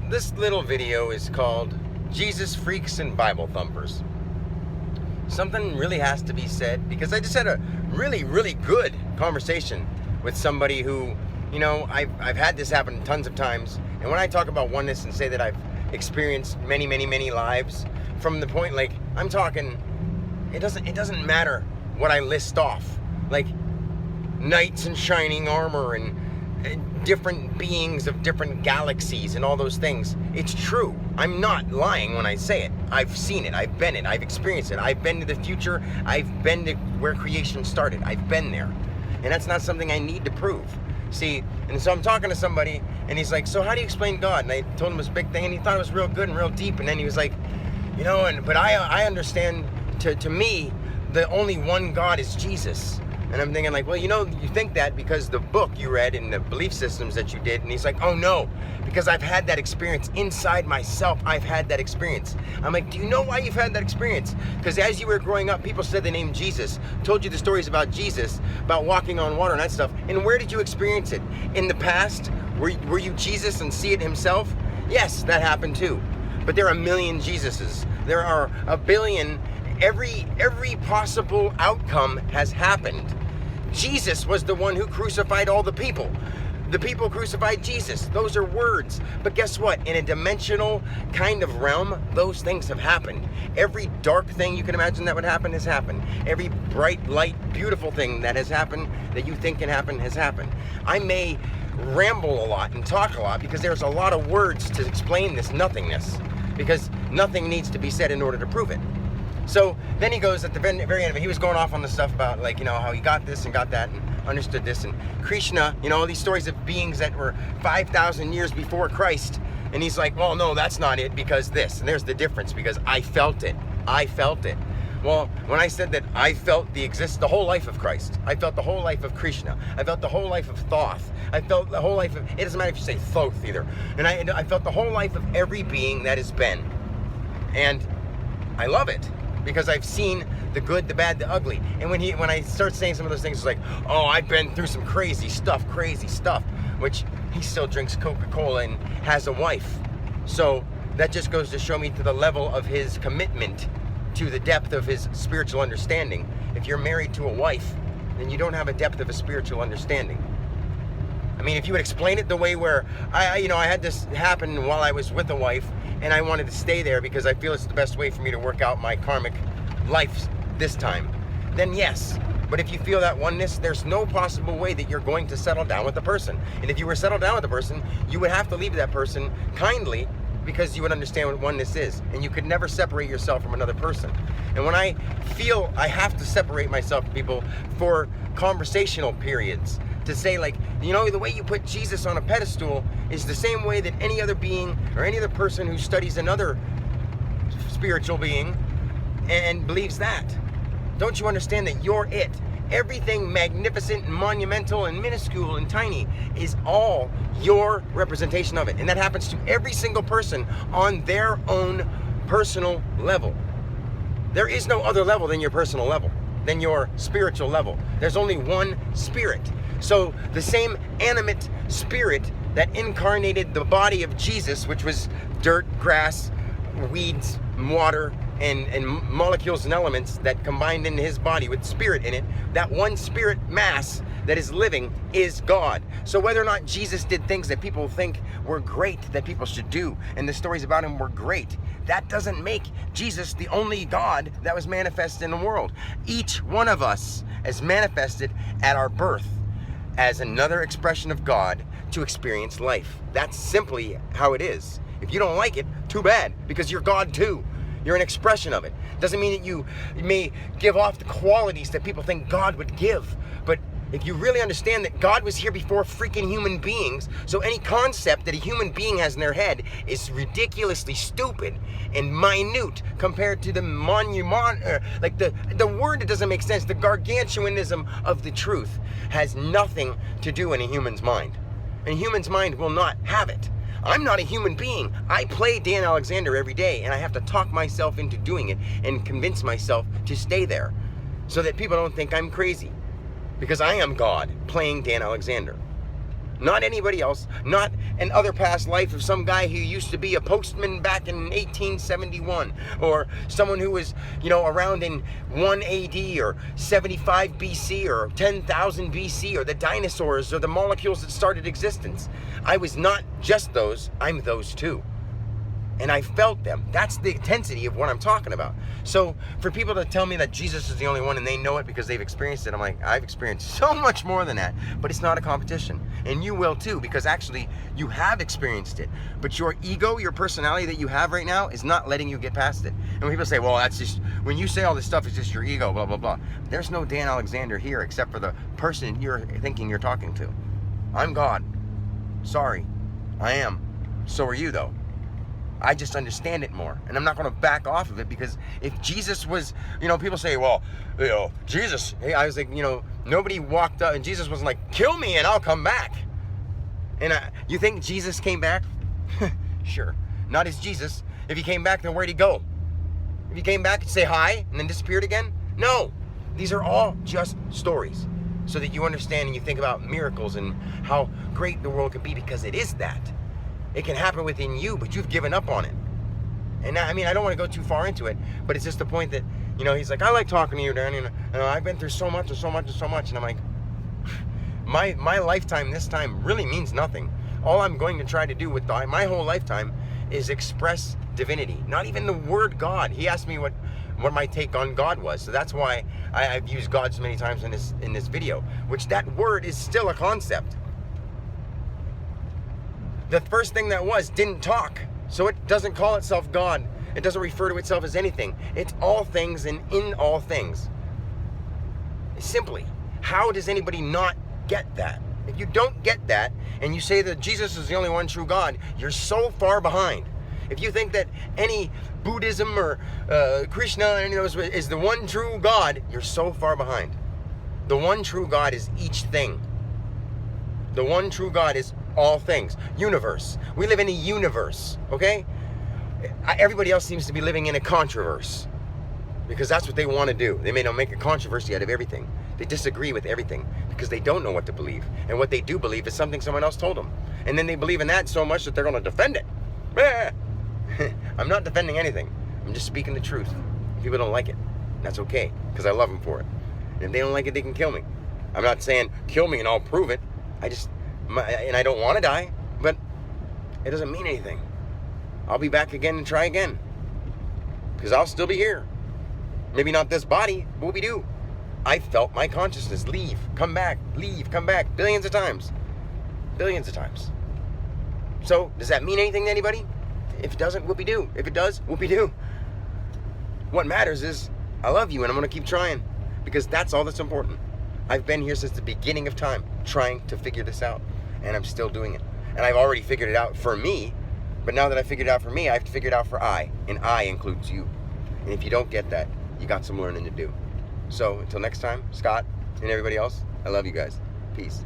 This little video is called Jesus Freaks and Bible Thumpers. Something really has to be said because I just had a really good conversation with somebody who, you know, I've had this happen tons of times. And when I talk about oneness and say that I've experienced many lives, from the point, like, I'm talking, it doesn't matter what I list off, like knights in shining armor and different beings of different galaxies and all those things. It's true. I'm not lying when I say it. I've seen it. I've been it. I've experienced it. I've been to the future. I've been to where creation started. I've been there. And that's not something I need to prove. See, and so I'm talking to somebody and he's like, so how do you explain God? And I told him this big thing and he thought it was real good and real deep. And then he was like, you know, but I understand, to me, the only one God is Jesus. And I'm thinking, like, well, you know, you think that because the book you read and the belief systems that you did. And he's like, oh no, because I've had that experience inside myself. I've had that experience. I'm like, do you know why you've had that experience? Because as you were growing up, people said the name Jesus, told you the stories about Jesus, about walking on water and that stuff. And where did you experience it? In the past? Were you Jesus and see it himself? Yes, that happened too. But there are a million Jesuses. There are a billion. Every possible outcome has happened. Jesus was the one who crucified all the people. The people crucified Jesus. Those are words. But guess what? In a dimensional kind of realm, those things have happened. Every dark thing you can imagine that would happen has happened. Every bright, light, beautiful thing that has happened, that you think can happen, has happened. I may ramble a lot and talk a lot because there's a lot of words to explain this nothingness. Because nothing needs to be said in order to prove it. So then he goes at the very end of it, he was going off on the stuff about, like, you know, how he got this and got that and understood this. And Krishna, you know, all these stories of beings that were 5,000 years before Christ. And he's like, well, no, that's not it because this. And there's the difference because I felt it. I felt it. Well, when I said that I felt the whole life of Christ, I felt the whole life of Krishna, I felt the whole life of Thoth, I felt the whole life of, it doesn't matter if you say Thoth either. And I felt the whole life of every being that has been. And I love it. Because I've seen the good, the bad, the ugly. And when I start saying some of those things, it's like, oh, I've been through some crazy stuff, which he still drinks Coca-Cola and has a wife. So that just goes to show me to the level of his commitment, to the depth of his spiritual understanding. If you're married to a wife, then you don't have a depth of a spiritual understanding. I mean, if you would explain it the way where I had this happen while I was with a wife, and I wanted to stay there because I feel it's the best way for me to work out my karmic life this time, then yes. But if you feel that oneness, there's no possible way that you're going to settle down with the person. And if you were settled down with the person, you would have to leave that person kindly because you would understand what oneness is. And you could never separate yourself from another person. And when I feel I have to separate myself from people for conversational periods, to say, like, you know, the way you put Jesus on a pedestal is the same way that any other being or any other person who studies another spiritual being and believes that. Don't you understand that you're it? Everything magnificent and monumental and minuscule and tiny is all your representation of it. And that happens to every single person on their own personal level. There is no other level than your personal level, than your spiritual level. There's only one spirit. So the same animate spirit that incarnated the body of Jesus, which was dirt, grass, weeds, water, and molecules and elements that combined into his body with spirit in it, that one spirit mass that is living is God. So whether or not Jesus did things that people think were great, that people should do, and the stories about him were great, that doesn't make Jesus the only God that was manifested in the world. Each one of us is manifested at our birth as another expression of God to experience life. That's simply how it is. If you don't like it, too bad, because you're God too. You're an expression of it. Doesn't mean that you may give off the qualities that people think God would give, but if you really understand that God was here before freaking human beings, so any concept that a human being has in their head is ridiculously stupid and minute compared to the monument, like the word that doesn't make sense, the gargantuanism of the truth has nothing to do in a human's mind. And a human's mind will not have it. I'm not a human being. I play Dan Alexander every day, and I have to talk myself into doing it and convince myself to stay there so that people don't think I'm crazy. Because I am God playing Dan Alexander. Not anybody else. Not an other past life of some guy who used to be a postman back in 1871, or someone who was, around in 1 AD or 75 BC or 10,000 BC, or the dinosaurs or the molecules that started existence. I was not just those, I'm those too. And I felt them. That's the intensity of what I'm talking about. So for people to tell me that Jesus is the only one and they know it because they've experienced it, I'm like, I've experienced so much more than that. But it's not a competition. And you will too, because actually you have experienced it. But your ego, your personality that you have right now is not letting you get past it. And when people say, well, that's just, when you say all this stuff, it's just your ego, blah, blah, blah. There's no Dan Alexander here except for the person you're thinking you're talking to. I'm God. Sorry. I am. So are you though. I just understand it more, and I'm not going to back off of it, because if Jesus was, people say, well, Jesus, hey, I was like, nobody walked up and Jesus wasn't like, kill me and I'll come back. And you think Jesus came back? Sure. Not as Jesus. If he came back, then where'd he go? If he came back and say hi and then disappeared again? No. These are all just stories, so that you understand and you think about miracles and how great the world can be, because it is that. It can happen within you, but you've given up on it. And I don't want to go too far into it, but it's just the point that, he's like, I like talking to you, Dan. I've been through so much and so much and so much. And I'm like, my lifetime this time really means nothing. All I'm going to try to do with my whole lifetime is express divinity. Not even the word God. He asked me what my take on God was. So that's why I've used God so many times in this video, which that word is still a concept. The first thing that didn't talk. So it doesn't call itself God. It doesn't refer to itself as anything. It's all things and in all things. Simply, how does anybody not get that? If you don't get that, and you say that Jesus is the only one true God, you're so far behind. If you think that any Buddhism or Krishna or any of those is the one true God, you're so far behind. The one true God is each thing. The one true God is all things. Universe. We live in a universe, okay? Everybody else seems to be living in a controverse, because that's what they want to do. They may not make a controversy out of everything. They disagree with everything because they don't know what to believe. And what they do believe is something someone else told them. And then they believe in that so much that they're going to defend it. I'm not defending anything. I'm just speaking the truth. If people don't like it, that's okay, because I love them for it. And if they don't like it, they can kill me. I'm not saying kill me and I'll prove it. And I don't want to die, but it doesn't mean anything. I'll be back again and try again, because I'll still be here. Maybe not this body, but what we do. I felt my consciousness leave, come back, billions of times. Billions of times. So, does that mean anything to anybody? If it doesn't, whoopie-doo. If it does, whoopie-doo. What matters is, I love you and I'm going to keep trying, because that's all that's important. I've been here since the beginning of time, trying to figure this out, and I'm still doing it. And I've already figured it out for me, but now that I figured it out for me, I have to figure it out for I, and I includes you. And if you don't get that, you got some learning to do. So until next time, Scott and everybody else, I love you guys. Peace.